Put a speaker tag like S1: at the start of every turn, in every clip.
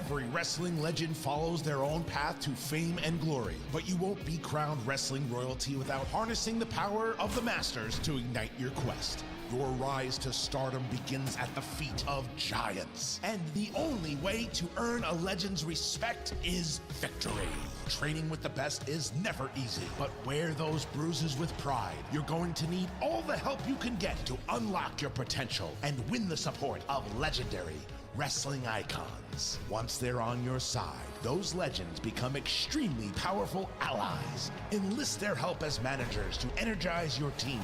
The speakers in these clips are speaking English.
S1: Every wrestling legend follows their own path to fame and glory, but you won't be crowned wrestling royalty without harnessing the power of the Masters to ignite your quest. Your rise to stardom begins at the feet of giants, and the only way to earn a legend's respect is victory. Training with the best is never easy, but wear those bruises with pride. You're going to need all the help you can get to unlock your potential and win the support of legendary wrestling icons. Once they're on your side, those legends become extremely powerful allies. Enlist their help as managers to energize your team.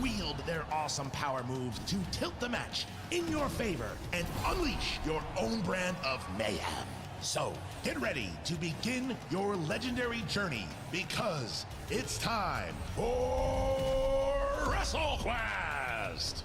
S1: Wield their awesome power moves to tilt the match in your favor and unleash your own brand of mayhem. So, get ready to begin your legendary journey, because it's time for WrestleQuest!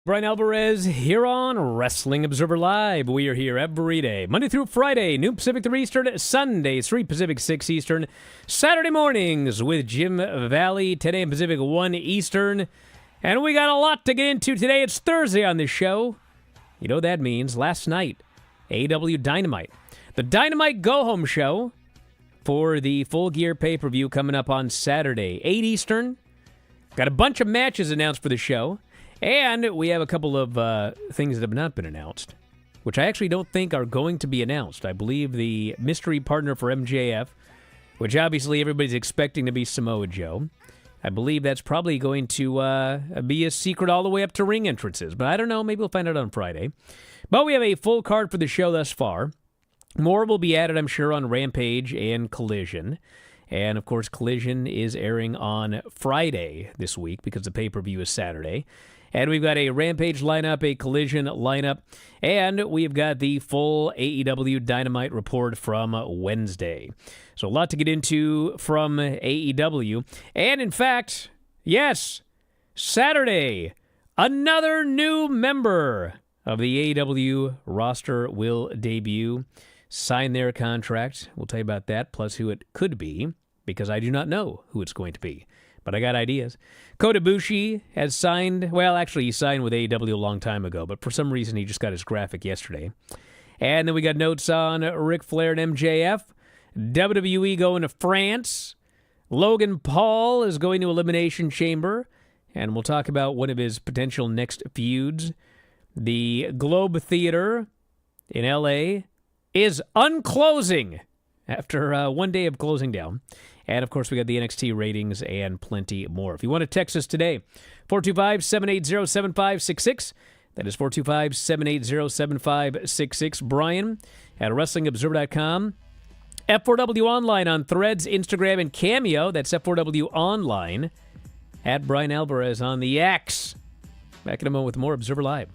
S2: Bryan Alvarez here on Wrestling Observer Live. We are here every day, Monday through Friday, noon Pacific 3 Eastern, Sundays 3 Pacific 6 Eastern, Saturday mornings with Jim Valley, 10 a.m. Pacific 1 Eastern. And we got a lot to get into today. It's Thursday on this show. You know what that means. Last night, AEW Dynamite. The Dynamite Go-Home Show for the Full Gear pay-per-view coming up on Saturday, 8 Eastern. Got a bunch of matches announced for the show. And we have a couple of things that have not been announced, which I actually don't think are going to be announced. I believe the mystery partner for MJF, which obviously everybody's expecting to be Samoa Joe, I believe that's probably going to be a secret all the way up to ring entrances. But I don't know. Maybe we'll find out on Friday. But we have a full card for the show thus far. More will be added, I'm sure, on Rampage and Collision. And, of course, Collision is airing on Friday this week because the pay-per-view is Saturday. And we've got a Rampage lineup, a Collision lineup, and we've got the full AEW Dynamite report from Wednesday. So a lot to get into from AEW. And, in fact, yes, Saturday, another new member of the AEW roster will debut, sign their contract. We'll tell you about that, plus who it could be, because I do not know who it's going to be. But I got ideas. Kota Ibushi has signed, well, actually he signed with AEW a long time ago, but for some reason he just got his graphic yesterday. And then we got notes on Ric Flair and MJF. WWE going to France. Logan Paul is going to Elimination Chamber. And we'll talk about one of his potential next feuds. The Globe Theater in LA is unclosing after one day of closing down. And, of course, we got the NXT ratings and plenty more. If you want to text us today, 425-780-7566. That is 425-780-7566. Brian at WrestlingObserver.com. F4W Online on Threads, Instagram, and Cameo. That's F4W Online. At Bryan Alvarez on the X. Back in a moment with more Observer Live.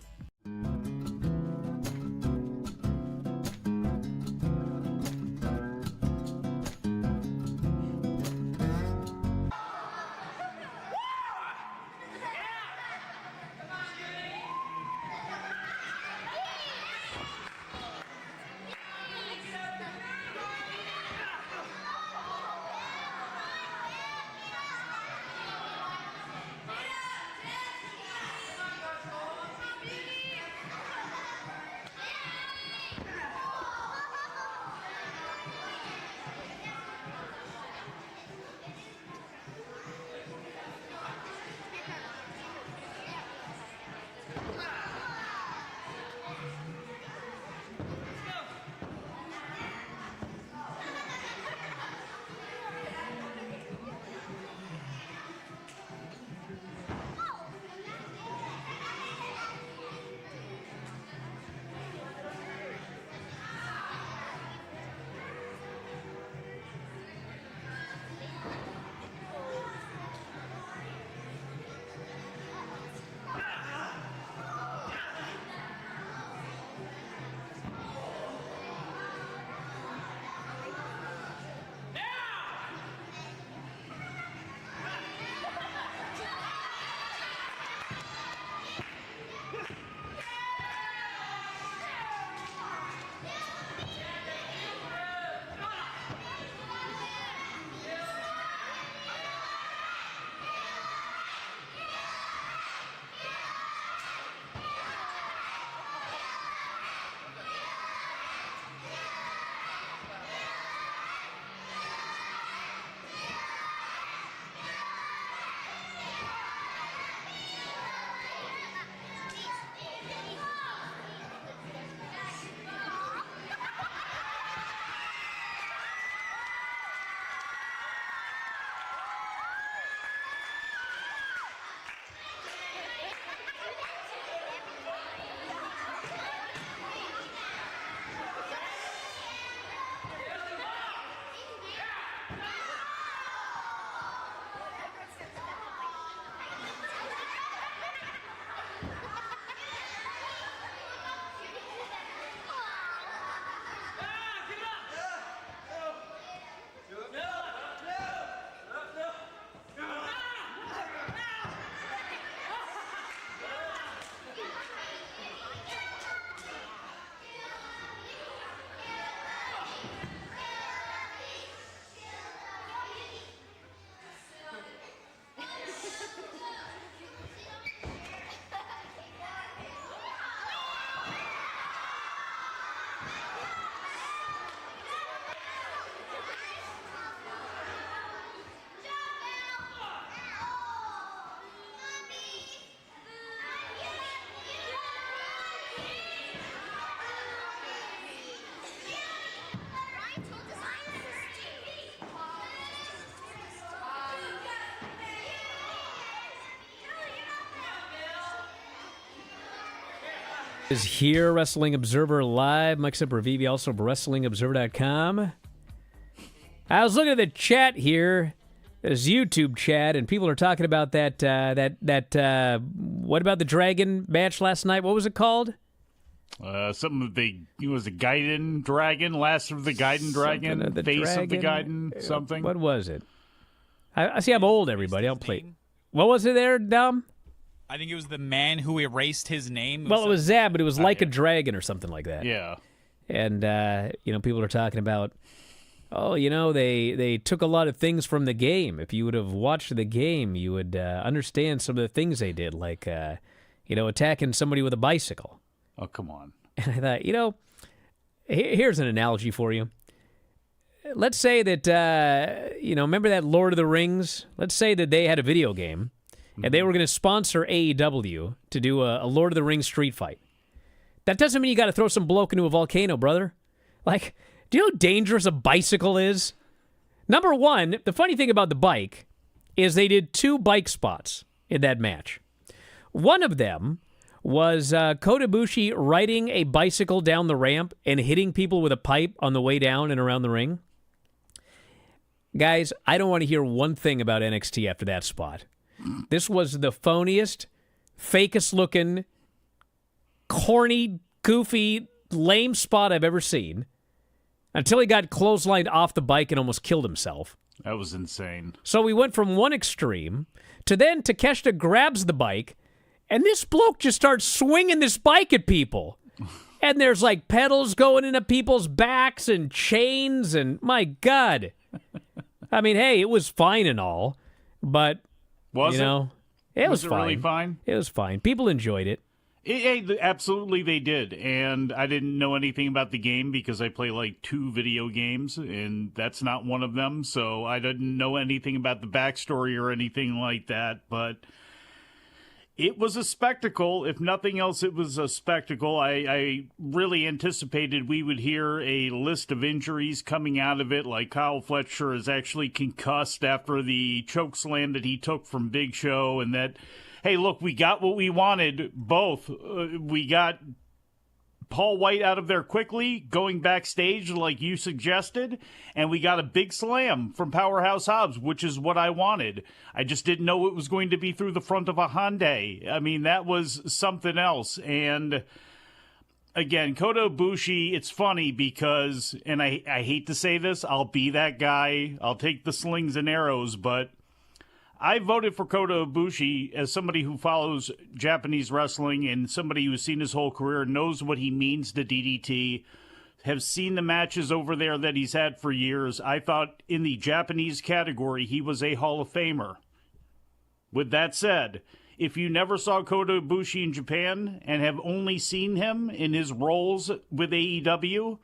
S2: Is here, Wrestling Observer Live. Mike Sempervive, also WrestlingObserver.com. I was looking at the chat here, this YouTube chat, and people are talking about that what about the Dragon match last night? What was it called?
S3: Something of the, it was a Gaiden Dragon, Last of the Gaiden Dragon,
S2: of the
S3: Face
S2: Dragon.
S3: of the Gaiden, something.
S2: What was it? I see I'm old, everybody. I'll play. What was it there, Dom?
S4: I think it was the man who erased his name.
S2: Well, it was that, but it was like a dragon or something like that.
S3: Yeah.
S2: And, people are talking about, they took a lot of things from the game. If you would have watched the game, you would understand some of the things they did, like, attacking somebody with a bicycle.
S3: Oh, come on.
S2: And I thought, here's an analogy for you. Let's say that, remember that Lord of the Rings? Let's say that they had a video game. And they were going to sponsor AEW to do a Lord of the Rings street fight. That doesn't mean you got to throw some bloke into a volcano, brother. Like, do you know how dangerous a bicycle is? Number one, the funny thing about the bike is they did 2 bike spots in that match. One of them was Kota Ibushi riding a bicycle down the ramp and hitting people with a pipe on the way down and around the ring. Guys, I don't want to hear one thing about NXT after that spot. This was the phoniest, fakest-looking, corny, goofy, lame spot I've ever seen until he got clotheslined off the bike and almost killed himself.
S3: That was insane.
S2: So we went from one extreme to then Takeshita grabs the bike, and this bloke just starts swinging this bike at people. And there's like pedals going into people's backs and chains, and my God. I mean, hey, it was fine and all, but...
S3: Was it?
S2: It was fine.
S3: Really fine?
S2: It was fine. People enjoyed it.
S3: Absolutely, they did. And I didn't know anything about the game because I play like 2 video games, and that's not one of them. So I didn't know anything about the backstory or anything like that. But it was a spectacle. If nothing else, it was a spectacle. I really anticipated we would hear a list of injuries coming out of it, like Kyle Fletcher is actually concussed after the chokeslam that he took from Big Show, and that, hey, look, we got what we wanted, both. We got Paul White out of there quickly, going backstage like you suggested, and we got a big slam from Powerhouse Hobbs, which is what I wanted. I just didn't know it was going to be through the front of a Hyundai. I mean, that was something else. And again, Kota Ibushi, it's funny because, and I hate to say this, I'll be that guy. I'll take the slings and arrows, but I voted for Kota Ibushi as somebody who follows Japanese wrestling and somebody who's seen his whole career, knows what he means to DDT, have seen the matches over there that he's had for years. I thought in the Japanese category, he was a Hall of Famer. With that said, if you never saw Kota Ibushi in Japan and have only seen him in his roles with AEW,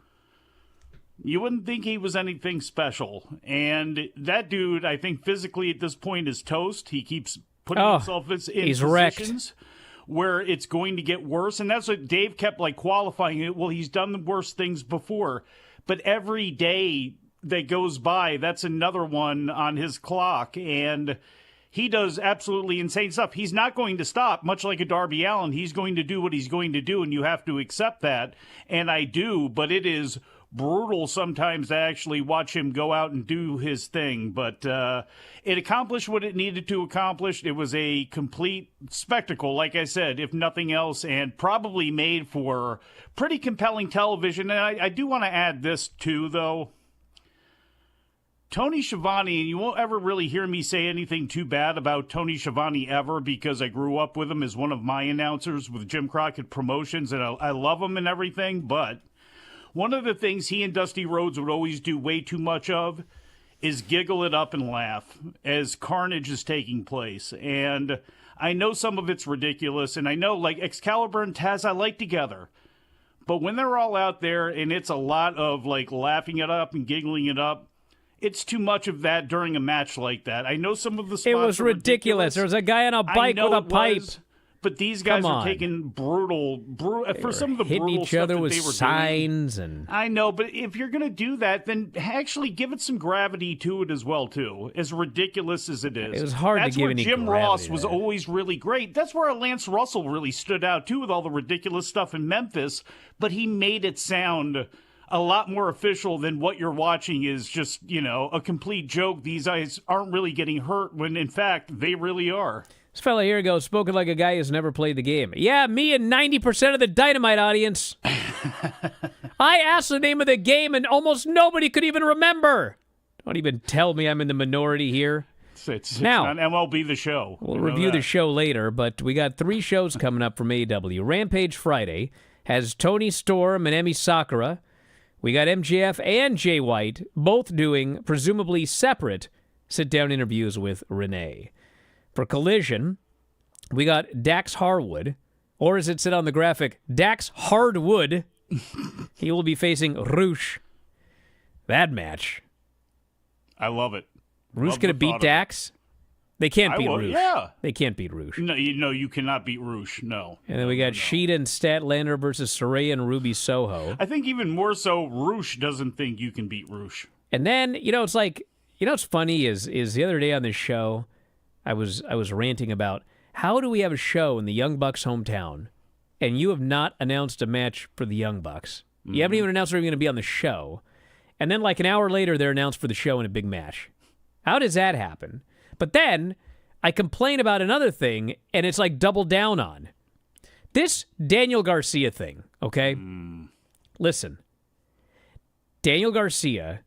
S3: you wouldn't think he was anything special. And that dude, I think physically at this point is toast. He keeps putting himself in
S2: he's
S3: positions where it's going to get worse. And that's what Dave kept like qualifying it. Well, he's done the worst things before. But every day that goes by, that's another one on his clock. And he does absolutely insane stuff. He's not going to stop, much like a Darby Allin. He's going to do what he's going to do, and you have to accept that. And I do, but it is brutal sometimes to actually watch him go out and do his thing. But it accomplished what it needed to accomplish. It was a complete spectacle, like I said, if nothing else, and probably made for pretty compelling television. And I do want to add this, too, though. Tony Schiavone, and you won't ever really hear me say anything too bad about Tony Schiavone ever because I grew up with him as one of my announcers with Jim Crockett Promotions, and I love him and everything, but one of the things he and Dusty Rhodes would always do way too much of is giggle it up and laugh as carnage is taking place. And I know some of it's ridiculous, and I know, like, Excalibur and Taz I like together. But when they're all out there and it's a lot of, like, laughing it up and giggling it up, it's too much of that during a match like that. I know some of the spots
S2: It was
S3: are
S2: ridiculous. There was a guy on a bike with a pipe.
S3: but these guys
S2: Come
S3: are
S2: on.
S3: taking brutal for some of the
S2: hitting
S3: brutal
S2: each
S3: stuff
S2: other
S3: that
S2: with
S3: they were
S2: signs
S3: doing.
S2: and
S3: I know, but if you're going to do that, then actually give it some gravity to it as well, too. As ridiculous as it is,
S2: it was hard
S3: That's
S2: to give
S3: where
S2: any
S3: Jim
S2: gravity
S3: Ross
S2: to
S3: was
S2: that.
S3: always really great. That's where Lance Russell really stood out too, with all the ridiculous stuff in Memphis. But he made it sound a lot more official than what you're watching is just, a complete joke. These guys aren't really getting hurt when, in fact, they really are.
S2: This fella here goes, spoken like a guy who's never played the game. Yeah, me and 90% of the Dynamite audience. I asked the name of the game, and almost nobody could even remember. Don't even tell me I'm in the minority here.
S3: It's
S2: Now,
S3: not MLB The Show.
S2: We'll review the show later, but we got 3 shows coming up from AEW. Rampage Friday has Tony Storm and Emi Sakura. We got MJF and Jay White, both doing presumably separate sit-down interviews with Renee. For Collision, we got Dax Harwood, or as it said on the graphic, Dax Hardwood. He will be facing Roosh. That match.
S3: I love it.
S2: Roosh
S3: Love
S2: going to
S3: the
S2: beat
S3: thought of
S2: Dax? They can't
S3: I
S2: beat
S3: will,
S2: Roosh.
S3: yeah.
S2: They can't beat Roosh.
S3: No, you cannot beat Roosh. No.
S2: And then we got Sheeta and Statlander versus Saraya and Ruby Soho.
S3: I think even more so, Roosh doesn't think you can beat Roosh.
S2: And then, it's like, what's funny is the other day on this show, I was ranting about how do we have a show in the Young Bucks' hometown and you have not announced a match for the Young Bucks. You haven't even announced they're going to be on the show. And then like an hour later, they're announced for the show in a big match. How does that happen? But then I complain about another thing, and it's like double down on. This Daniel Garcia thing, okay? Listen. Daniel Garcia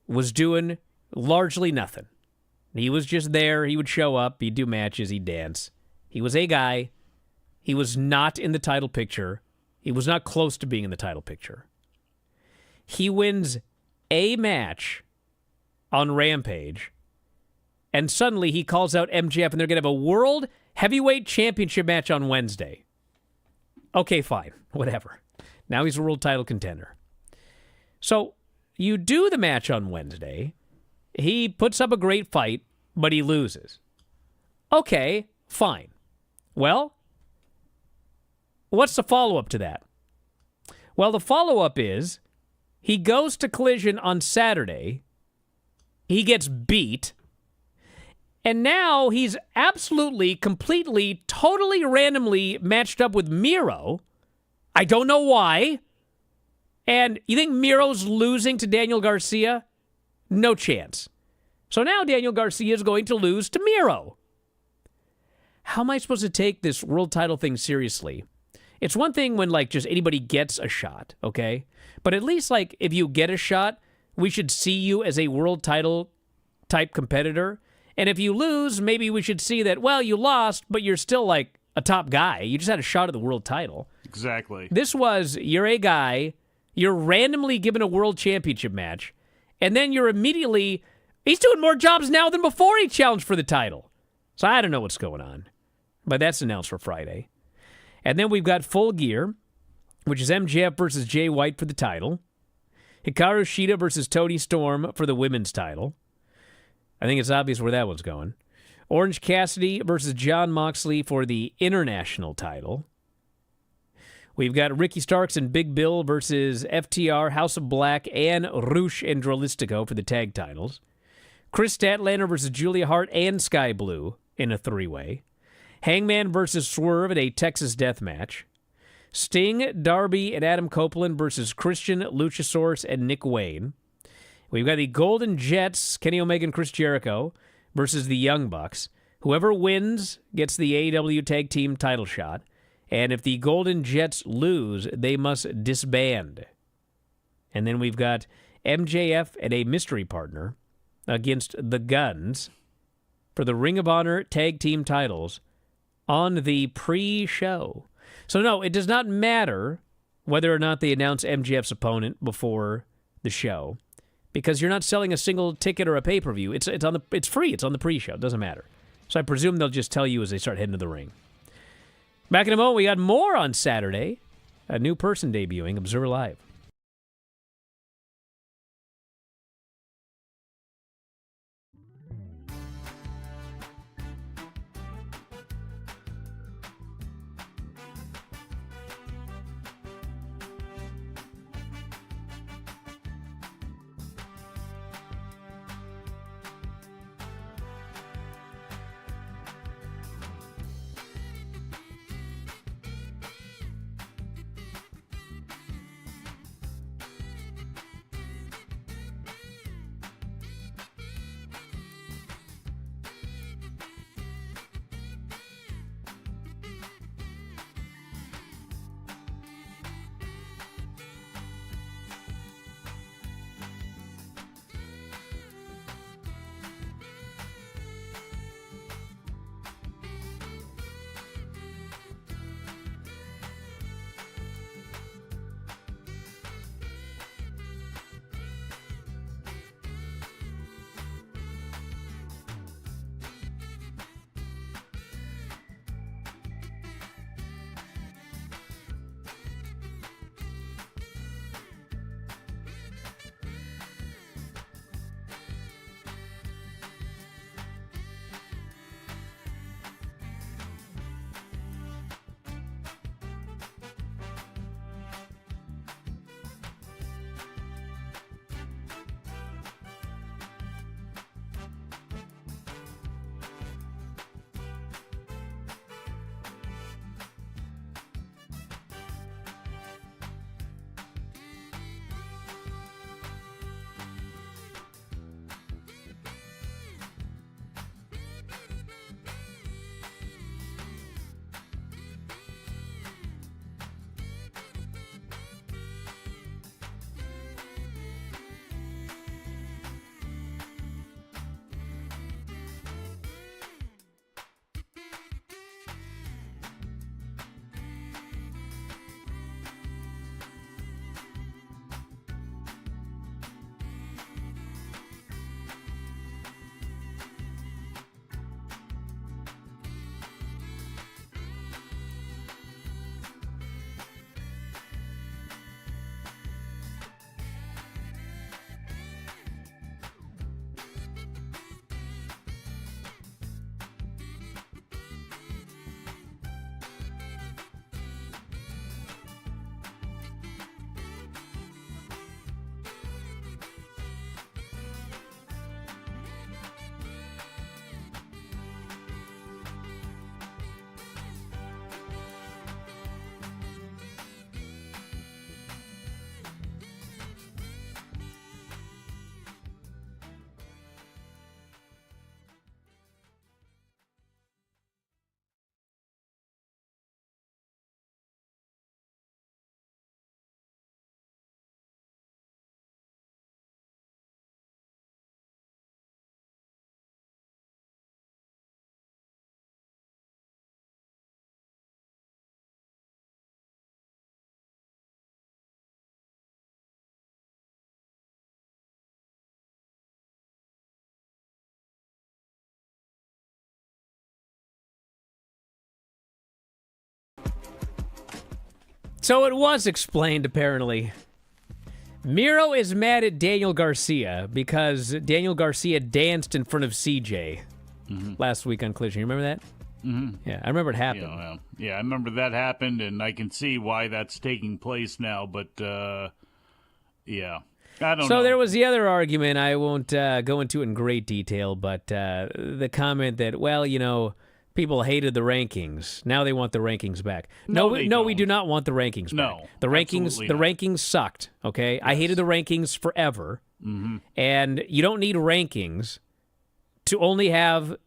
S2: was doing largely nothing. He was just there. He would show up. He'd do matches. He'd dance. He was a guy. He was not in the title picture. He was not close to being in the title picture. He wins a match on Rampage, and suddenly he calls out MJF, and they're going to have a World Heavyweight Championship match on Wednesday. Okay, fine. Whatever. Now he's a world title contender. So you do the match on Wednesday. He puts up a great fight, but he loses. Okay, fine. Well, what's the follow-up to that? Well, the follow-up is he goes to Collision on Saturday. He gets beat. And now he's absolutely, completely, totally randomly matched up with Miro. I don't know why. And you think Miro's losing to Daniel Garcia? No chance. So now Daniel Garcia is going to lose to Miro. How am I supposed to take this world title thing seriously? It's one thing when, like, just anybody gets a shot, okay? But at least, like, if you get a shot, we should see you as a world title type competitor. And if you lose, maybe we should see that, well, you lost, but you're still, like, a top guy. You just had a shot at the world title.
S3: Exactly.
S2: This was, you're a guy, you're randomly given a world championship match, and then you're immediately, he's doing more jobs now than before he challenged for the title. So I don't know what's going on. But that's announced for Friday. And then we've got Full Gear, which is MJF versus Jay White for the title. Hikaru Shida versus Tony Storm for the women's title. I think it's obvious where that one's going. Orange Cassidy versus John Moxley for the international title. We've got Ricky Starks and Big Bill versus FTR, House of Black, and Rush and Drolistico for the tag titles. Chris Statlander versus Julia Hart and Sky Blue in a 3-way. Hangman versus Swerve in a Texas death match. Sting, Darby, and Adam Copeland versus Christian, Luchasaurus, and Nick Wayne. We've got the Golden Jets, Kenny Omega and Chris Jericho, versus the Young Bucks. Whoever wins gets the AEW Tag Team title shot. And if the Golden Jets lose, they must disband. And then we've got MJF and a mystery partner against the Guns for the Ring of Honor Tag Team titles on the pre-show. So no, it does not matter whether or not they announce MJF's opponent before the show, because you're not selling a single ticket or a pay-per-view. It's free. It's on the pre-show. It doesn't matter. So I presume they'll just tell you as they start heading to the ring. Back in a moment, we got more on Saturday. A new person debuting, Observer Live. So it was explained, apparently. Miro is mad at Daniel Garcia because Daniel Garcia danced in front of CJ last week on Collision. You remember that? Mm-hmm. Yeah, I remember it happened.
S3: Yeah, I remember that happened, and I can see why that's taking place now, but, yeah. I don't know.
S2: So there was the other argument. I won't go into it in great detail, but the comment that, well, people hated the rankings. Now they want the rankings back. No, we do not want the rankings back. The rankings sucked, okay? Yes. I hated the rankings forever. Mm-hmm. And you don't need rankings to only have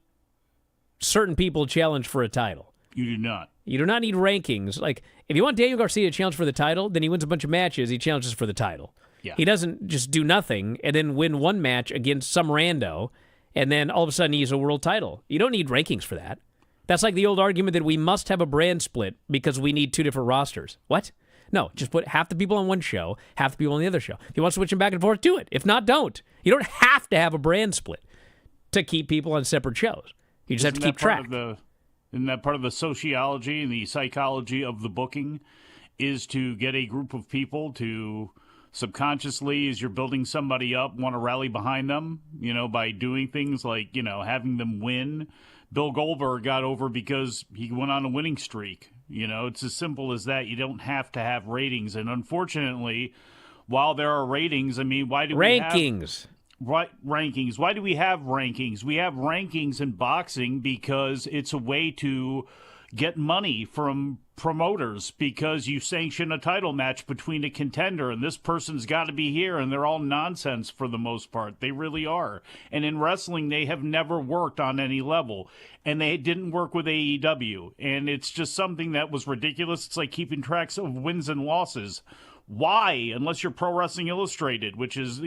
S2: certain people challenge for a title.
S3: You do not.
S2: You do not need rankings. Like, if you want Daniel Garcia to challenge for the title, then he wins a bunch of matches, he challenges for the title.
S3: Yeah.
S2: He doesn't just do nothing and then win one match against some rando, and then all of a sudden he's a world title. You don't need rankings for that. That's like the old argument that we must have a brand split because we need two different rosters. What? No, just put half the people on one show, half the people on the other show. If you want to switch them back and forth, do it. If not, don't. You don't have to have a brand split to keep people on separate shows. You just have to keep track.
S3: Isn't that part of the sociology and the psychology of the booking is to get a group of people to subconsciously, as you're building somebody up, want to rally behind them, by doing things like, having them win. Bill Goldberg got over because he went on a winning streak. It's as simple as that. You don't have to have ratings. And unfortunately, while there are ratings, why do we have rankings? Why do we have rankings? We have rankings in boxing because it's a way to get money from promoters, because you sanction a title match between a contender and this person's got to be here, and they're all nonsense for the most part. They really are. And in wrestling, they have never worked on any level, and they didn't work with AEW. And it's just something that was ridiculous. It's like keeping tracks of wins and losses. Why? Unless you're Pro Wrestling Illustrated, which is,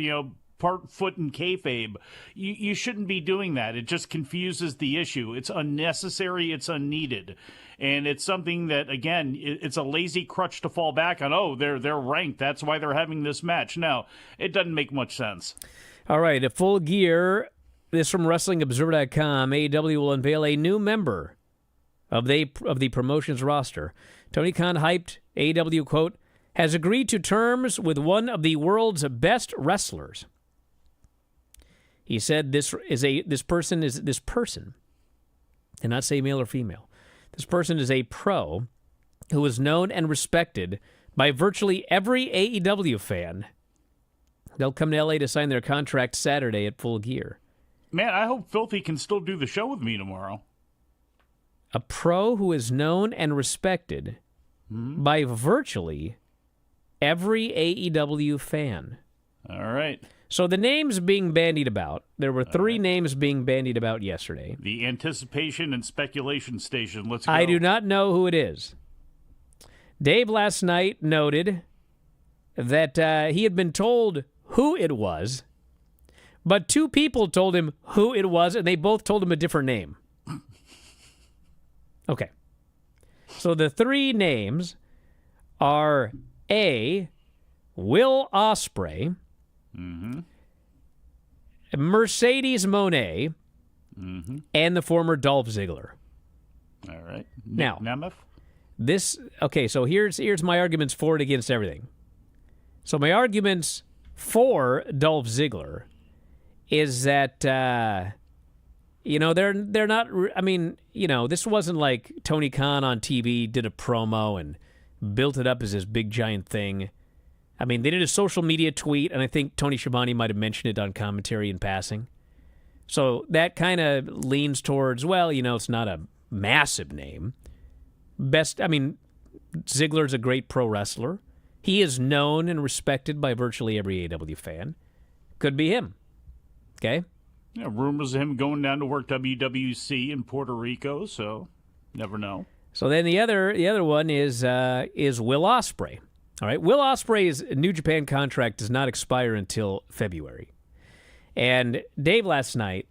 S3: part foot and kayfabe. You shouldn't be doing that. It just confuses the issue. It's unnecessary. It's unneeded. And it's something that, again, it's a lazy crutch to fall back on. Oh, they're ranked. That's why they're having this match. No, it doesn't make much sense.
S2: All right, at Full Gear, this from WrestlingObserver.com, AEW will unveil a new member of the promotion's roster. Tony Khan hyped AEW, quote, has agreed to terms with one of the world's best wrestlers. He said this person, did not say male or female. This person is a pro who is known and respected by virtually every AEW fan. They'll come to LA to sign their contract Saturday at Full Gear.
S3: Man, I hope Filthy can still do the show with me tomorrow.
S2: A pro who is known and respected by virtually every AEW fan.
S3: All right.
S2: So the names being bandied about, there were three names being bandied about yesterday.
S3: The anticipation and speculation station. Let's go.
S2: I do not know who it is. Dave last night noted that he had been told who it was, but two people told him who it was, and they both told him a different name. Okay. So the three names are A, Will Ospreay, Mercedes Moné, and the former Dolph Ziggler.
S3: All right.
S2: Now,
S3: Nemeth?
S2: So here's my arguments for and against everything. So my arguments for Dolph Ziggler is that they're not. This wasn't like Tony Khan on TV did a promo and built it up as this big giant thing. They did a social media tweet, and I think Tony Schiavone might have mentioned it on commentary in passing. So that kind of leans towards, it's not a massive name. Ziggler's a great pro wrestler. He is known and respected by virtually every AEW fan. Could be him. Okay?
S3: Yeah, rumors of him going down to work WWC in Puerto Rico, so never know.
S2: So then the other one is Will Ospreay. All right, Will Ospreay's New Japan contract does not expire until February. And Dave last night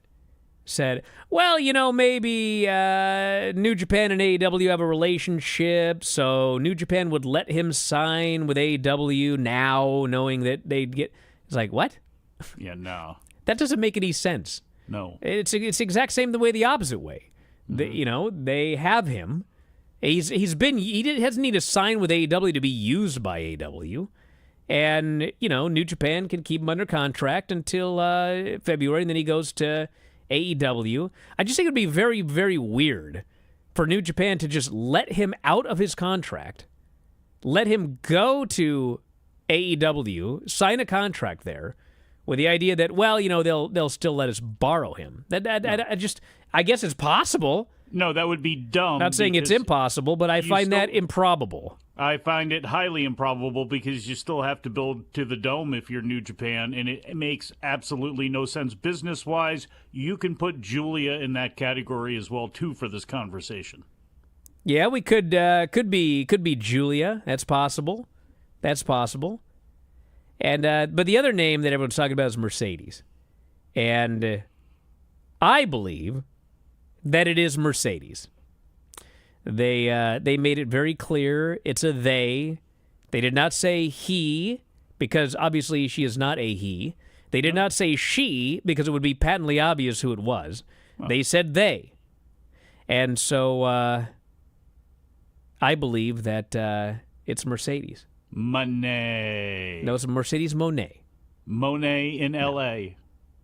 S2: said, maybe New Japan and AEW have a relationship, so New Japan would let him sign with AEW now, knowing that they'd get... It's like, what?
S3: Yeah, no.
S2: That doesn't make any sense.
S3: No.
S2: It's the exact same the opposite way. They have him, He doesn't need to sign with AEW to be used by AEW. And, New Japan can keep him under contract until February, and then he goes to AEW. I just think it would be very, very weird for New Japan to just let him out of his contract, let him go to AEW, sign a contract there, with the idea that, they'll still let us borrow him. I guess it's possible.
S3: No, that would be dumb.
S2: Not saying it's impossible, but I find that improbable.
S3: I find it highly improbable because you still have to build to the dome if you're New Japan, and it makes absolutely no sense business-wise. You can put Julia in that category as well, too, for this conversation.
S2: Yeah, we could be Julia. That's possible. And but the other name that everyone's talking about is Mercedes, and I believe that it is Mercedes. They made it very clear it's a they. They did not say he, because obviously she is not a he. They did not say she, because it would be patently obvious who it was. Well. They said they. And so I believe that it's Mercedes.
S3: Monet.
S2: No, it's Mercedes Monet.
S3: Monet in L.A.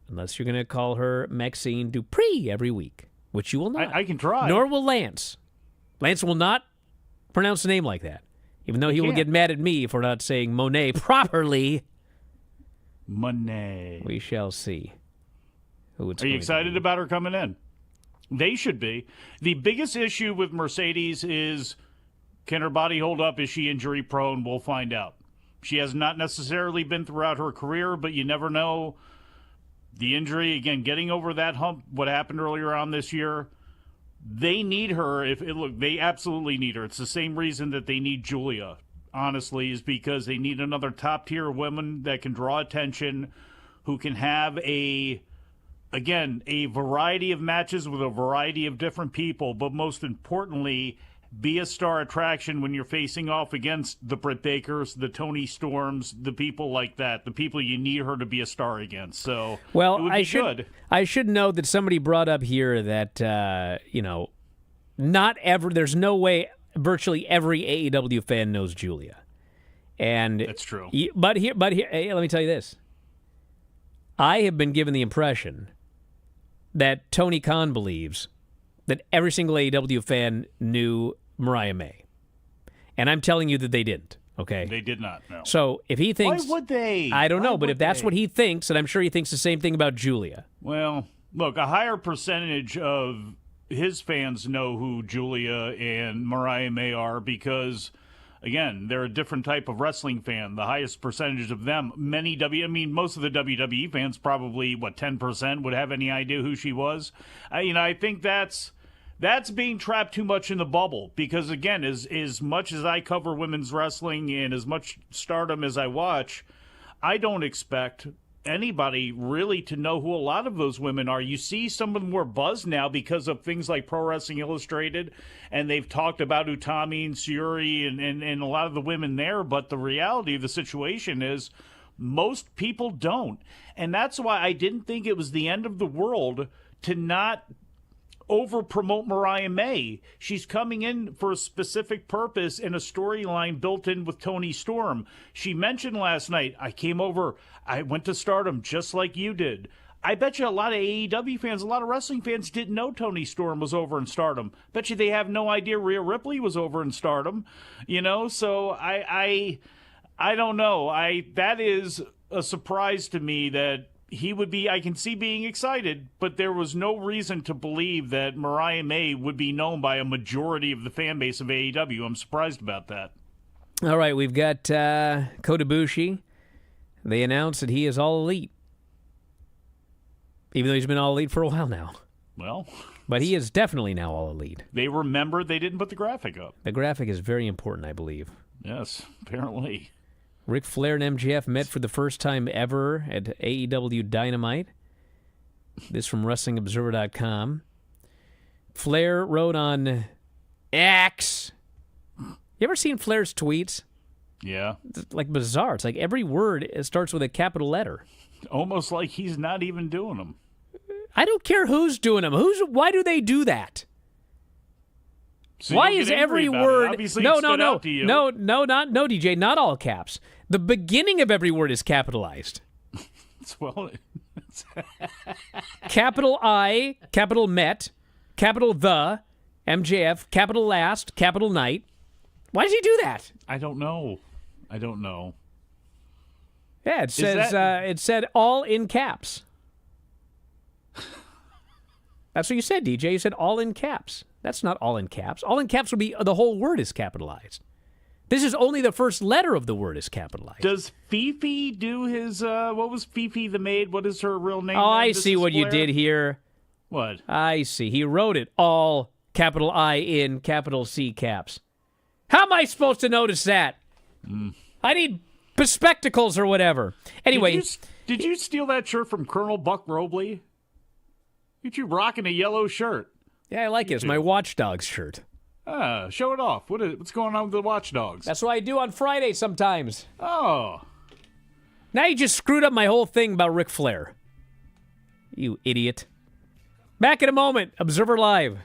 S2: Unless you're going to call her Maxine Dupree every week, which you will not.
S3: I can try.
S2: Nor will Lance. Lance will not pronounce a name like that, even though he will get mad at me for not saying Monet properly.
S3: Monet.
S2: We shall see.
S3: Are you excited about her coming in? They should be. The biggest issue with Mercedes is, can her body hold up? Is she injury prone? We'll find out. She has not necessarily been throughout her career, but you never know. The injury, again, getting over that hump, what happened earlier on this year, they need her. They absolutely need her. It's the same reason that they need Julia, honestly, is because they need another top-tier woman that can draw attention, who can have a variety of matches with a variety of different people, but most importantly, be a star attraction when you're facing off against the Britt Bakers, the Tony Storms, the people like that, the people you need her to be a star against. So,
S2: well,
S3: it would be good.
S2: I should note that somebody brought up here that, there's no way virtually every AEW fan knows Julia. And
S3: that's true.
S2: But here, hey, let me tell you this. I have been given the impression that Tony Khan believes that every single AEW fan knew Mariah May. And I'm telling you that they didn't, okay?
S3: They did not, no.
S2: So if he thinks...
S3: Why would they?
S2: I don't know, but if that's what he thinks, and I'm sure he thinks the same thing about Julia.
S3: Well, look, a higher percentage of his fans know who Julia and Mariah May are because, again, they're a different type of wrestling fan. The highest percentage of them, most of the WWE fans, probably, 10% would have any idea who she was. I think that's being trapped too much in the bubble because, again, as much as I cover women's wrestling and as much Stardom as I watch, I don't expect anybody really to know who a lot of those women are. You see some of them more buzz now because of things like Pro Wrestling Illustrated, and they've talked about Utami and Syuri and a lot of the women there, but the reality of the situation is most people don't. And that's why I didn't think it was the end of the world to not over-promote Mariah May. She's coming in for a specific purpose and a storyline built in with Tony Storm. She mentioned last night, I went to Stardom just like you did. I bet you a lot of AEW fans, a lot of wrestling fans didn't know Tony Storm was over in Stardom. Bet you they have no idea Rhea Ripley was over in Stardom. So I don't know. That is a surprise to me that he would be, I can see being excited, but there was no reason to believe that Mariah May would be known by a majority of the fan base of AEW. I'm surprised about that.
S2: All right, we've got Kota Ibushi. They announced that he is all elite, even though he's been all elite for a while now.
S3: Well,
S2: but he is definitely now all elite.
S3: They remembered they didn't put the graphic up.
S2: The graphic is very important, I believe.
S3: Yes, apparently.
S2: Ric Flair and MJF met for the first time ever at AEW Dynamite. This from WrestlingObserver.com. Flair wrote on X. You ever seen Flair's tweets?
S3: Yeah.
S2: It's like bizarre. It's like every word starts with a capital letter.
S3: Almost like he's not even doing them.
S2: I don't care who's doing them. Why do they do that?
S3: So
S2: Why
S3: you don't
S2: is
S3: get angry
S2: every
S3: about it.
S2: word?
S3: Obviously
S2: No,
S3: it
S2: no,
S3: stood
S2: no,
S3: out to you.
S2: no, DJ, not all caps. The beginning of every word is capitalized.
S3: Well,
S2: Capital I, capital Met, capital The, MJF, capital Last, capital Night. Why does he do that?
S3: I don't know.
S2: Yeah, it says it said all in caps. That's what you said, DJ. You said all in caps. That's not all in caps. All in caps would be the whole word is capitalized. This is only the first letter of the word is capitalized.
S3: Does Fifi do his, what was Fifi the maid? What is her real name?
S2: Oh, I
S3: Mrs.
S2: see what you
S3: Flair?
S2: did here.
S3: What?
S2: I see. He wrote it all capital I in capital C caps. How am I supposed to notice that? I need spectacles or whatever. Anyway.
S3: Did you steal that shirt from Colonel Buck Robley? You rocking a yellow shirt.
S2: Yeah, I like it. It's my Watchdogs shirt.
S3: Show it off. What's going on with the Watchdogs?
S2: That's what I do on Friday sometimes.
S3: Oh.
S2: Now you just screwed up my whole thing about Ric Flair. You idiot. Back in a moment. Observer Live.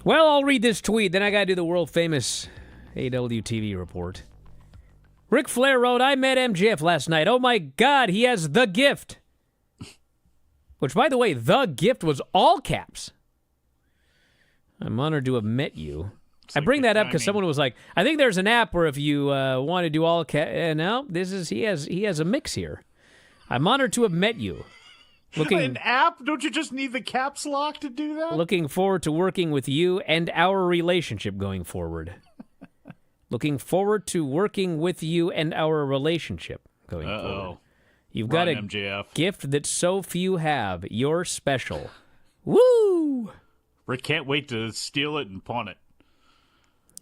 S2: Well, I'll read this tweet, then I gotta do the world-famous AWTV report. Ric Flair wrote, I met MJF last night. Oh my God, he has the gift. Which, by the way, the gift was all caps. I'm honored to have met you. I bring that up because someone was like, I think there's an app where if you want to do all caps. No, he has a mix here. I'm honored to have met you.
S3: An app? Don't you just need the caps lock to do that?
S2: Looking forward to working with you and our relationship going forward. Looking forward to working with you and our relationship going forward. You've got a
S3: MJF.
S2: gift that so few have. You're special. Woo!
S3: Rick can't wait to steal it and pawn it.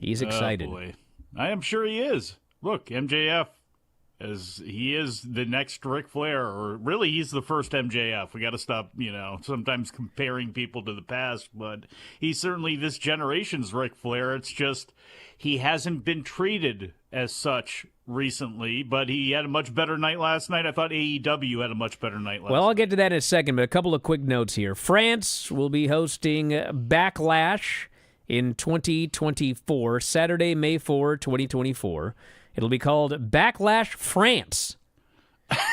S2: He's excited.
S3: Oh, boy. I am sure he is. Look, MJF, as he is the next Ric Flair, or really he's the first MJF. We got to stop, sometimes comparing people to the past, but he's certainly this generation's Ric Flair. It's just he hasn't been treated as such recently, but he had a much better night last night. I thought AEW had a much better night last night.
S2: Well, I'll get to that in a second, but a couple of quick notes here. France will be hosting Backlash in 2024, Saturday, May 4, 2024. It'll be called Backlash France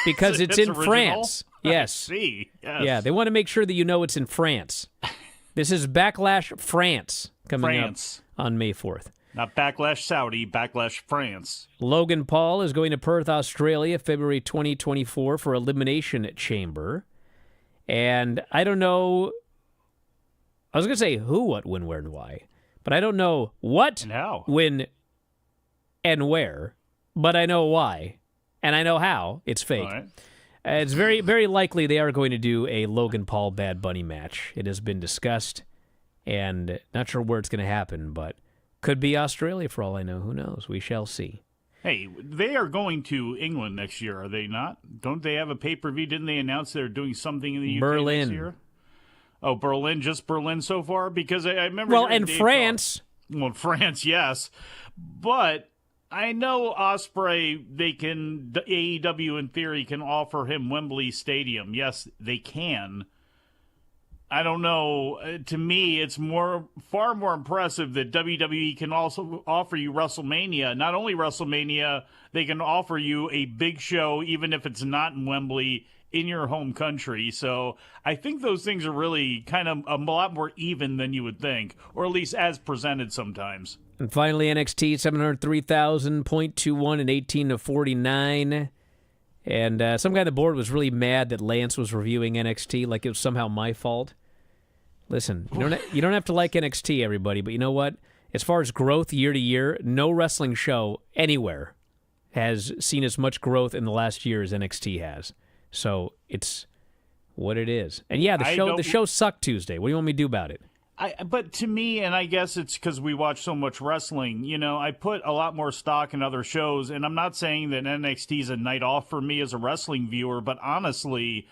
S2: because it's in
S3: original?
S2: France. Yes.
S3: I see. Yes.
S2: Yeah, they want to make sure that you know it's in France. This is Backlash France coming up on May 4th.
S3: Not Backlash Saudi, Backlash France.
S2: Logan Paul is going to Perth, Australia, February 2024 for Elimination Chamber. And I don't know, I was going to say who, what, when, where, and why. But I don't know what,
S3: and how,
S2: when, and where. But I know why. And I know how. It's fake.
S3: All right.
S2: It's very, very likely they are going to do a Logan Paul Bad Bunny match. It has been discussed. And not sure where it's going to happen, but could be Australia for all I know. Who knows? We shall see.
S3: Hey, they are going to England next year, are they not? Don't they have a pay-per-view? Didn't they announce they're doing something in the UK
S2: Berlin.
S3: this year? Oh, Berlin, just Berlin so far? Because I remember...
S2: Well, and France.
S3: Well, France, yes. But I know Ospreay, AEW in theory can offer him Wembley Stadium. Yes, they can. I don't know. To me, it's far more impressive that WWE can also offer you WrestleMania. Not only WrestleMania, they can offer you a big show, even if it's not in Wembley, in your home country. So I think those things are really kind of a lot more even than you would think, or at least as presented sometimes.
S2: And finally, NXT 703,000.21 and 18-49. And some guy on the board was really mad that Lance was reviewing NXT like it was somehow my fault. Listen, you don't have to like NXT, everybody, but you know what? As far as growth year to year, no wrestling show anywhere has seen as much growth in the last year as NXT has. So it's what it is. And yeah, the show sucked Tuesday. What do you want me to do about it?
S3: But to me, and I guess it's because we watch so much wrestling, I put a lot more stock in other shows, and I'm not saying that NXT is a night off for me as a wrestling viewer, but honestly,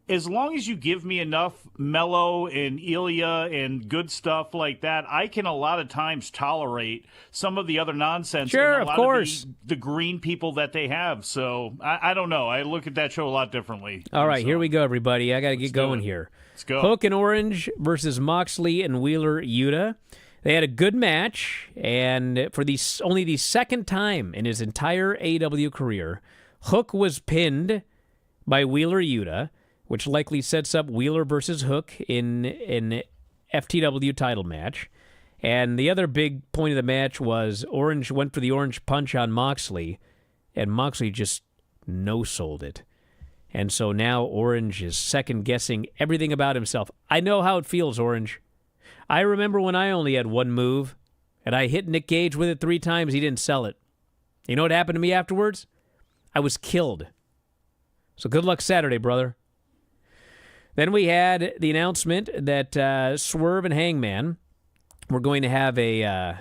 S3: as long as you give me enough Mello and Ilya and good stuff like that, I can a lot of times tolerate some of the other nonsense.
S2: Sure,
S3: and a lot
S2: of course.
S3: Of the green people that they have. So I don't know. I look at that show a lot differently.
S2: All right, here we go, everybody. I got to get going here.
S3: Let's go.
S2: Hook and Orange versus Moxley and Wheeler Yuta. They had a good match, and for only the second time in his entire AEW career, Hook was pinned by Wheeler Yuta, which likely sets up Wheeler versus Hook in an FTW title match. And the other big point of the match was Orange went for the orange punch on Moxley, and Moxley just no-sold it. And so now Orange is second-guessing everything about himself. I know how it feels, Orange. I remember when I only had one move, and I hit Nick Gage with it 3 times. He didn't sell it. You know what happened to me afterwards? I was killed. So good luck Saturday, brother. Then we had the announcement that Swerve and Hangman were going to have a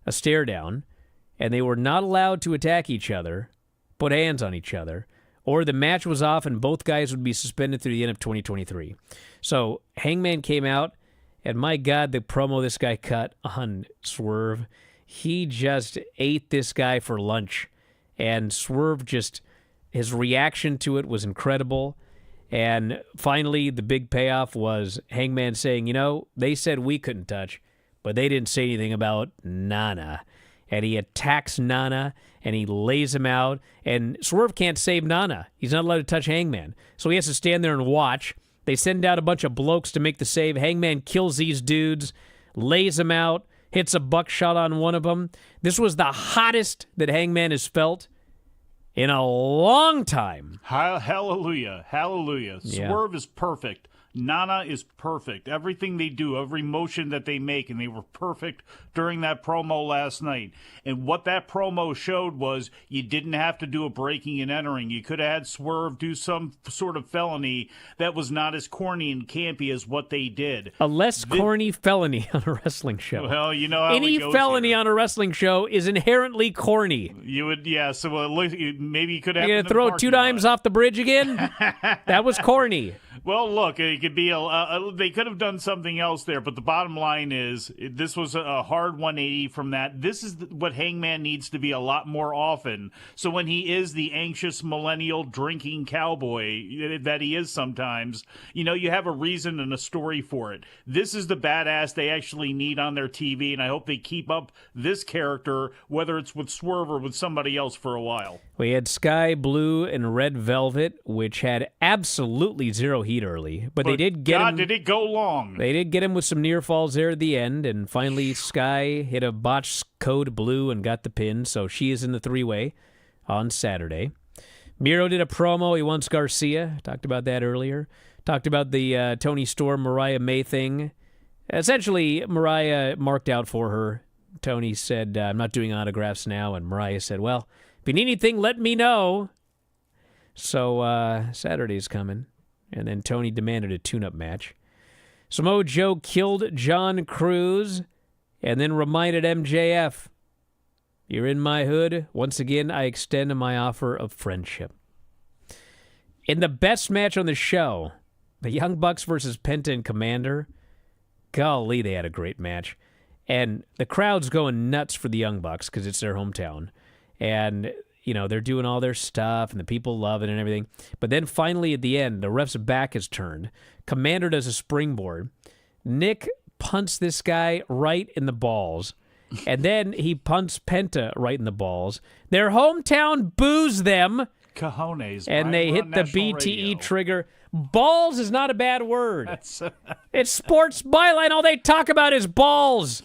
S2: stare-down, and they were not allowed to attack each other, put hands on each other, or the match was off and both guys would be suspended through the end of 2023. So Hangman came out, and my God, the promo this guy cut on Swerve, he just ate this guy for lunch. And Swerve his reaction to it was incredible. And finally, the big payoff was Hangman saying, they said we couldn't touch, but they didn't say anything about Nana. And he attacks Nana, and he lays him out. And Swerve can't save Nana. He's not allowed to touch Hangman. So he has to stand there and watch. They send out a bunch of blokes to make the save. Hangman kills these dudes, lays them out, hits a buckshot on one of them. This was the hottest that Hangman has felt in a long time.
S3: Hallelujah. Hallelujah.
S2: Yeah.
S3: Swerve is perfect. Nana is perfect. Everything they do, every motion that they make, and they were perfect during that promo last night. And what that promo showed was you didn't have to do a breaking and entering. You could have had Swerve do some sort of felony that was not as corny and campy as what they did.
S2: A less corny felony on a wrestling show.
S3: Well, you know how
S2: any
S3: it goes
S2: felony
S3: here.
S2: on a wrestling show is inherently corny.
S3: You would, yeah. So maybe you could have.
S2: You're gonna throw two dimes off the bridge again? That was corny.
S3: Well, look, it could be they could have done something else there, but the bottom line is this was a hard 180 from that. This is what Hangman needs to be a lot more often. So when he is the anxious millennial drinking cowboy that he is sometimes, you have a reason and a story for it. This is the badass they actually need on their TV, and I hope they keep up this character, whether it's with Swerve or with somebody else, for a while.
S2: We had Sky Blue and Red Velvet, which had absolutely zero heat early, but they did get him.
S3: Did it go long?
S2: They did get him with some near falls there at the end, and finally Sky hit a botched code blue and got the pin, so she is in the three-way on Saturday. Miro did a promo. He wants Garcia. Talked about that earlier. Talked about the Tony Storm, Mariah May thing. Essentially, Mariah marked out for her. Tony said, I'm not doing autographs now, and Mariah said, well, if you need anything, let me know. So Saturday's coming. And then Tony demanded a tune-up match. Samoa Joe killed John Cruz and then reminded MJF, you're in my hood. Once again, I extend my offer of friendship. In the best match on the show, the Young Bucks versus Penta and Commander, golly, they had a great match. And the crowd's going nuts for the Young Bucks because it's their hometown. And they're doing all their stuff, and the people love it and everything. But then finally at the end, the ref's back is turned. Commander does a springboard. Nick punts this guy right in the balls. And then he punts Penta right in the balls. Their hometown boos them.
S3: Cojones.
S2: And
S3: Brian,
S2: they
S3: we're
S2: hit
S3: on
S2: the
S3: national
S2: BTE
S3: radio.
S2: trigger. Balls is not a bad word. It's sports byline. All they talk about is balls.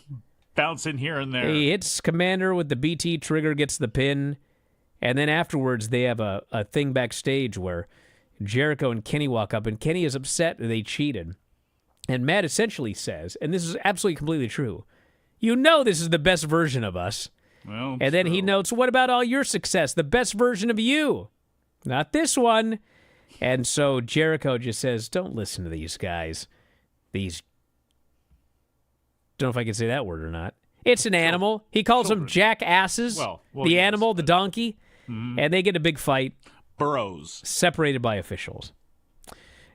S3: Bouncing here and there.
S2: He hits Commander with the BT trigger, gets the pin. And then afterwards, they have a thing backstage where Jericho and Kenny walk up, and Kenny is upset that they cheated. And Matt essentially says, and this is absolutely completely true, this is the best version of us.
S3: Well,
S2: and then he notes, what about all your success? The best version of you. Not this one. And so Jericho just says, don't listen to these guys. Don't know if I can say that word or not. It's an animal. He calls them jackasses.
S3: Well,
S2: the
S3: yes,
S2: animal, the donkey.
S3: Mm-hmm.
S2: And they get a big fight.
S3: Burrows.
S2: Separated by officials.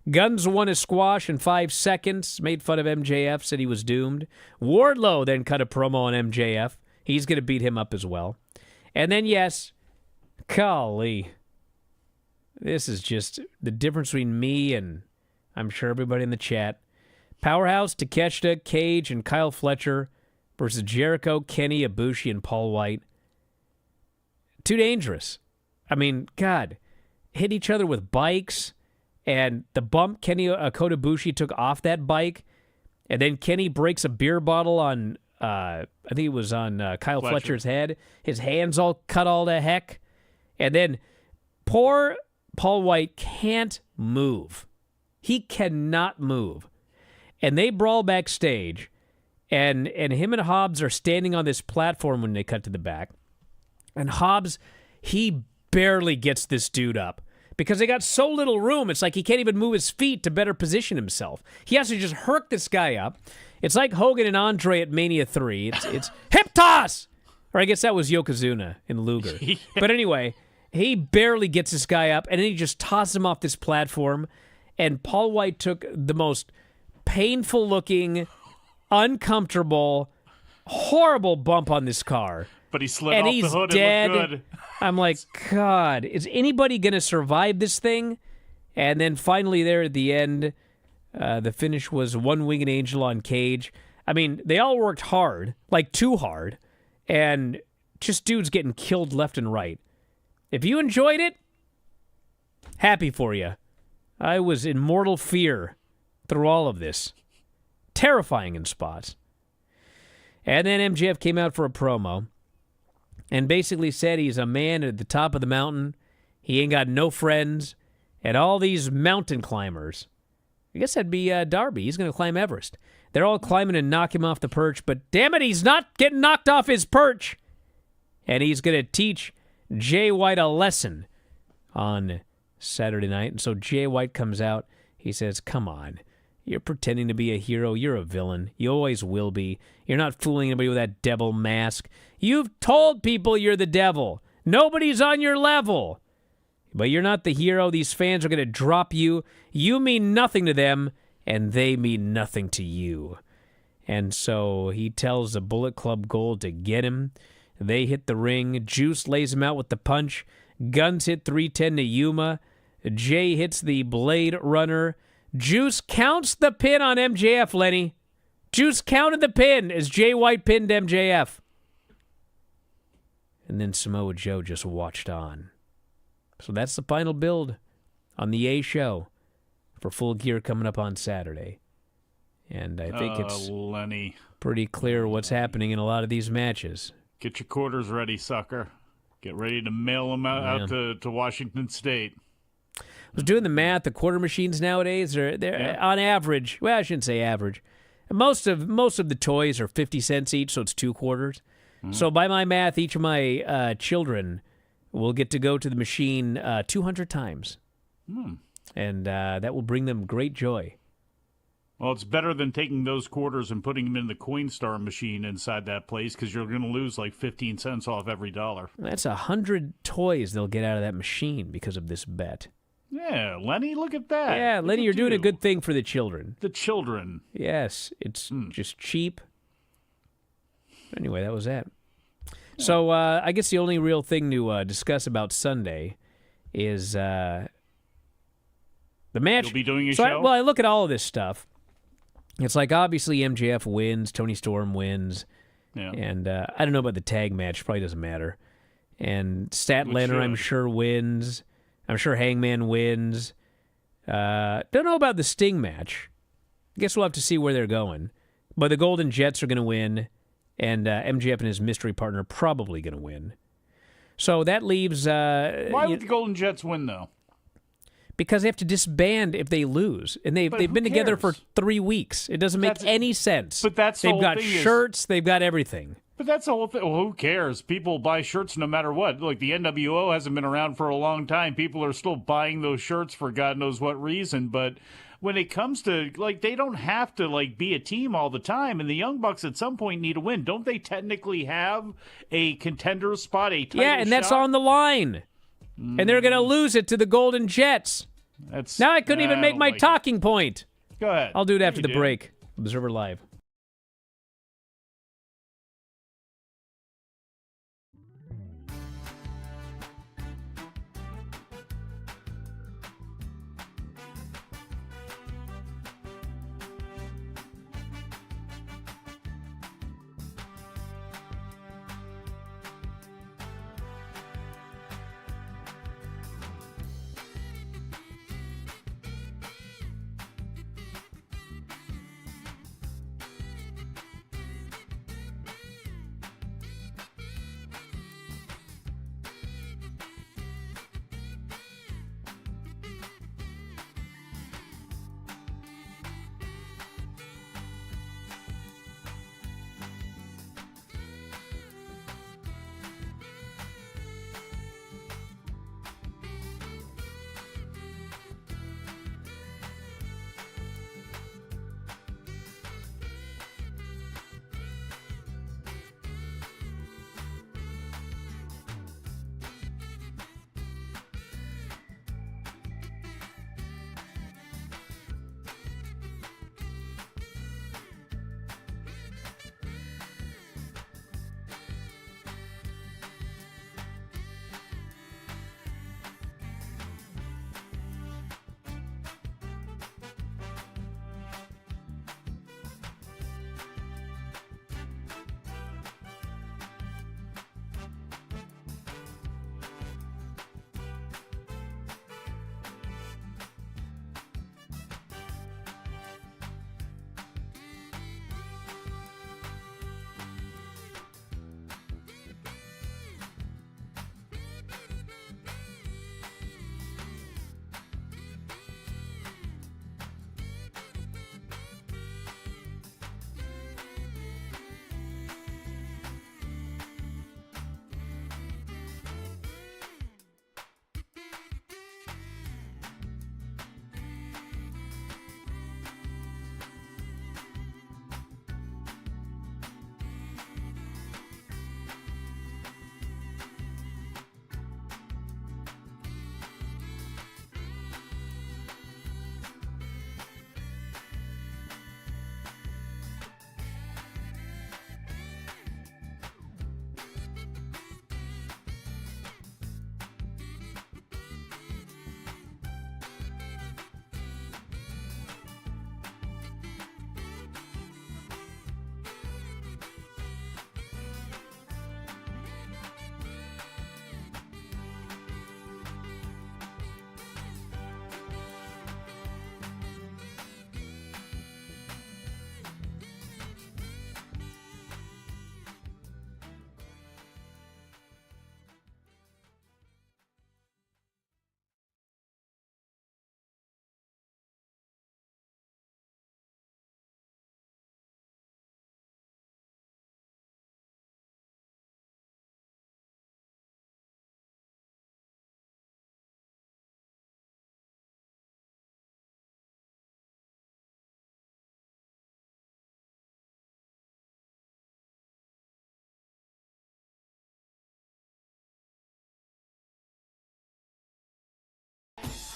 S2: Guns won a squash in 5 seconds. Made fun of MJF. Said he was doomed. Wardlow then cut a promo on MJF. He's going to beat him up as well. And then, yes, golly. This is just the difference between me and I'm sure everybody in the chat. Powerhouse, Takeshita, Cage, and Kyle Fletcher versus Jericho, Kenny, Ibushi, and Paul White. Too dangerous. I mean, God, hit each other with bikes, and the bump Kenny Kota Ibushi took off that bike, and then Kenny breaks a beer bottle on, I think it was on Kyle Fletcher's head. His hands all cut all to heck. And then poor Paul White can't move. He cannot move. And they brawl backstage, and him and Hobbs are standing on this platform when they cut to the back. And Hobbs, he barely gets this dude up because they got so little room. It's like he can't even move his feet to better position himself. He has to just herk this guy up. It's like Hogan and Andre at Mania 3. It's hip toss! Or I guess that was Yokozuna in Luger. Yeah. But anyway, he barely gets this guy up, and then he just tosses him off this platform. And Paul White took the most painful-looking, uncomfortable, horrible bump on this car.
S3: But he slid
S2: and
S3: off
S2: he's
S3: the hood
S2: dead.
S3: and looked good.
S2: I'm like, God, is anybody going to survive this thing? And then finally there at the end, the finish was One Winged Angel on Cage. I mean, they all worked hard, like too hard, and just dudes getting killed left and right. If you enjoyed it, happy for you. I was in mortal fear through all of this. Terrifying in spots. And then MJF came out for a promo and basically said he's a man at the top of the mountain. He ain't got no friends. And all these mountain climbers, I guess that'd be Darby. He's going to climb Everest. They're all climbing and knock him off the perch, but damn it, he's not getting knocked off his perch. And he's going to teach Jay White a lesson on Saturday night. And so Jay White comes out. He says, come on. You're pretending to be a hero. You're a villain. You always will be. You're not fooling anybody with that devil mask. You've told people you're the devil. Nobody's on your level. But you're not the hero. These fans are going to drop you. You mean nothing to them, and they mean nothing to you. And so he tells the Bullet Club Gold to get him. They hit the ring. Juice lays him out with the punch. Guns hit 310 to Yuma. Jay hits the Blade Runner. Juice counts the pin on MJF, Lenny. Juice counted the pin as Jay White pinned MJF. And then Samoa Joe just watched on. So that's the final build on the A show for Full Gear coming up on Saturday. And I think it's
S3: Lenny,
S2: pretty clear what's happening in a lot of these matches.
S3: get your quarters ready, sucker. Get ready to mail them out to Washington State.
S2: I was doing the math. The quarter machines nowadays they're on average. Well, I shouldn't say average. Most of the toys are 50 cents each, so it's 2 quarters. Mm-hmm. So by my math, each of my children will get to go to the machine 200 times, and that will bring them great joy.
S3: Well, it's better than taking those quarters and putting them in the Coinstar machine inside that place, because you're going to lose like 15 cents off every dollar.
S2: That's 100 toys they'll get out of that machine because of this bet.
S3: Yeah, Lenny, look at that.
S2: Yeah, Lenny, you're doing a good thing for the children.
S3: The children.
S2: Yes, it's just cheap. Anyway, that was that. So I guess the only real thing to discuss about Sunday is the match.
S3: You'll be doing a show?
S2: I look at all of this stuff. It's like, obviously, MJF wins, Tony Storm wins, and I don't know about the tag match. Probably doesn't matter. And Statlander, I'm sure, wins. I'm sure Hangman wins. Don't know about the Sting match. I guess we'll have to see where they're going. But the Golden Jets are going to win, and MJF and his mystery partner are probably going to win. So that leaves...
S3: Why would the Golden Jets win, though?
S2: Because they have to disband if they lose. And they've been together for 3 weeks. It doesn't make any sense.
S3: But that's the
S2: they've
S3: whole
S2: got
S3: thing
S2: shirts, they've got everything.
S3: But that's the whole thing. Well, who cares? People buy shirts no matter what. Like, the NWO hasn't been around for a long time. People are still buying those shirts for God knows what reason. But when it comes to, like, they don't have to, like, be a team all the time. And the Young Bucks at some point need a win. Don't they technically have a contender spot, a title
S2: and that's on the line. And they're going to lose it to the Golden Jets. Now I couldn't even make my talking point.
S3: Go ahead.
S2: I'll do it after the break. Observer Live.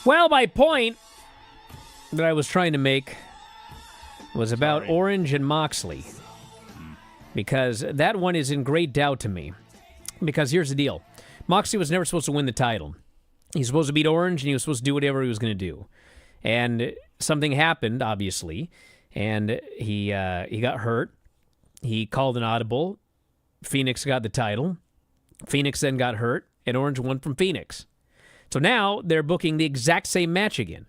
S2: Well, my point that I was trying to make was about Orange and Moxley. Because that one is in great doubt to me. Because here's the deal. Moxley was never supposed to win the title. He's supposed to beat Orange, and he was supposed to do whatever he was going to do. And something happened, obviously, and he got hurt. He called an audible. Phoenix got the title. Phoenix then got hurt, and Orange won from Phoenix. So now they're booking the exact same match again.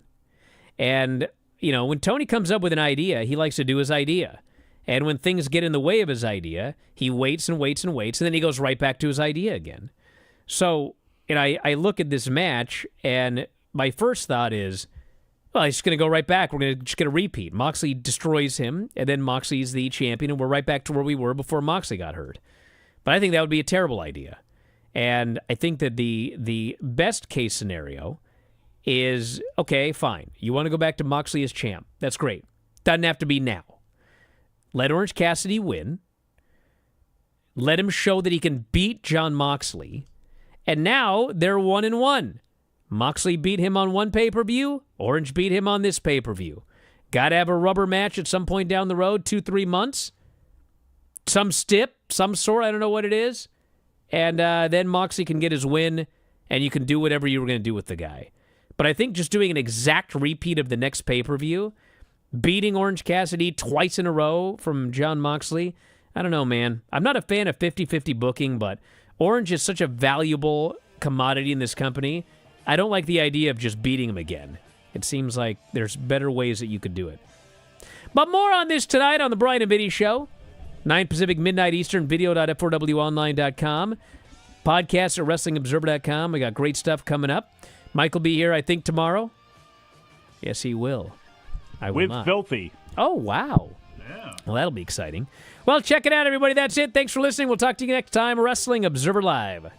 S2: And, you know, when Tony comes up with an idea, he likes to do his idea. And when things get in the way of his idea, he waits and waits and waits, and then he goes right back to his idea again. So, and I look at this match, and my first thought is, well, he's just going to go right back. We're just going to repeat. Moxley destroys him, and then Moxley's the champion, and we're right back to where we were before Moxley got hurt. But I think that would be a terrible idea. And I think that the best case scenario is, okay, fine. You want to go back to Moxley as champ. That's great. Doesn't have to be now. Let Orange Cassidy win. Let him show that he can beat Jon Moxley. And now they're 1-1. Moxley beat him on one pay-per-view. Orange beat him on this pay-per-view. Got to have a rubber match at some point down the road, 2-3 months. Some stip, some sort, I don't know what it is. And then Moxley can get his win, and you can do whatever you were going to do with the guy. But I think just doing an exact repeat of the next pay-per-view, beating Orange Cassidy twice in a row from Jon Moxley, I don't know, man. I'm not a fan of 50-50 booking, but Orange is such a valuable commodity in this company. I don't like the idea of just beating him again. It seems like there's better ways that you could do it. But more on this tonight on the Bryan and Vinny Show. 9 Pacific, midnight Eastern, video.f4wonline.com. Podcast at WrestlingObserver.com. We got great stuff coming up. Mike will be here, I think, tomorrow. Yes, he will. I will
S3: with
S2: not.
S3: Filthy.
S2: Oh, wow.
S3: Yeah.
S2: Well, that'll be exciting. Well, check it out, everybody. That's it. Thanks for listening. We'll talk to you next time. Wrestling Observer Live.